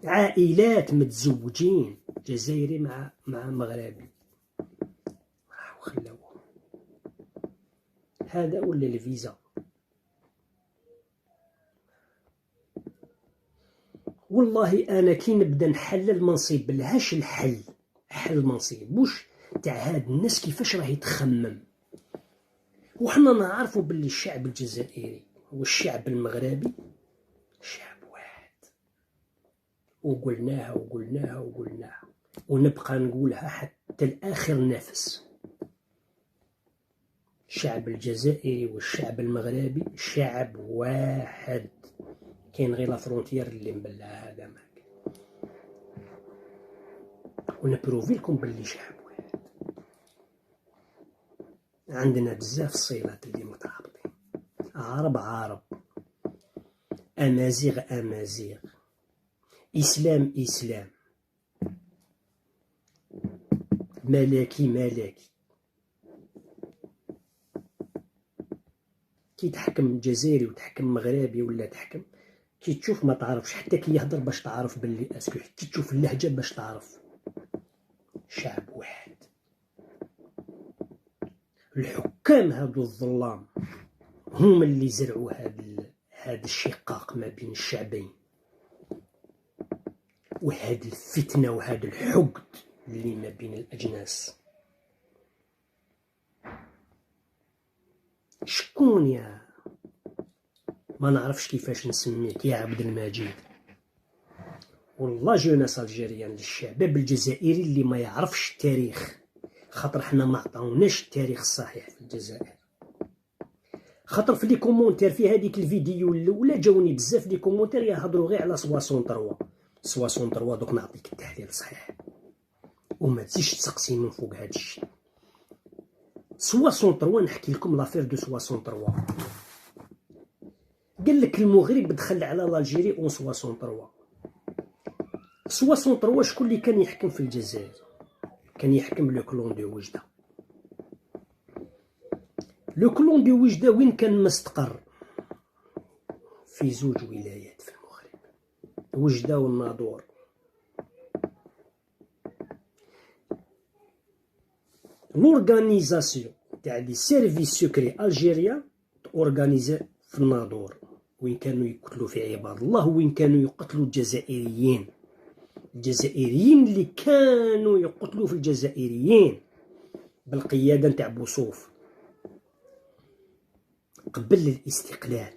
عائلات متزوجين جزائري مع مغربي راحوا خلاوهم. هذا ولا الفيزا. والله انا كي نبدا نحلل ما نصيبلهاش الحل، ما نصيبوش تاع هاد الناس كيفاش راهي تخمم. وحنا نعرفوا باللي الشعب الجزائري والشعب المغربي شعب واحد، وقلناها ونبقى نقولها حتى لآخر نفس. الشعب الجزائري والشعب المغربي شعب واحد، كاين غير لافرونتيير اللي مبلع هذا ما كاين. ونبروفي لكم باللي شعب واحد. عندنا بزاف الصيلات اللي مترابطين، عرب امازيغ اسلام ملاكي. كي تحكم جزائري وتحكم مغربي ولا تحكم، كي تشوف ما تعرفش، حتى كي يهضر باش تعرف باللي اسكو، كي تشوف اللهجه باش تعرف شعب واحد. الحكام هادو الظلام هم اللي زرعوا هاد الشقاق ما بين الشعبين، وهاد الفتنه وهاد الحقد اللي ما بين الاجناس. شكون يا ما نعرفش كيفاش نسميك يا عبد المجيد؟ والله جوناس الجيريان، للشباب الجزائري اللي ما يعرفش التاريخ، خاطر حنا ما عطاوناش التاريخ الصحيح في الجزائر. خاطر في لي كومونتير في هذيك الفيديو الاولى جاوني بزاف لي كومونتير يهضروا غير على 63 دوك نعطيك التحليل الصحيح وما تزيدش تسقسي من فوق هذا الشيء. 63 نحكي لكم لافير دو 63. قال لك المغرب دخل على الجيري اون 63. 63 شكون اللي كان يحكم في الجزائر؟ كان يحكم لو كلون دو وجده. لو كلون دو وجده وين كان مستقر؟ في 2 ولايات في المغرب، وجده والناظور. لورغانيزاسيون تاع لي سيرفيس سكري الجيريا اورغانيزي في الناظور، وين كانوا يقتلوا في عباد الله، وين كانوا يقتلوا الجزائريين اللي كانوا يقتلوا في الجزائريين بالقيادة نتاع بوصوف قبل الاستقلال.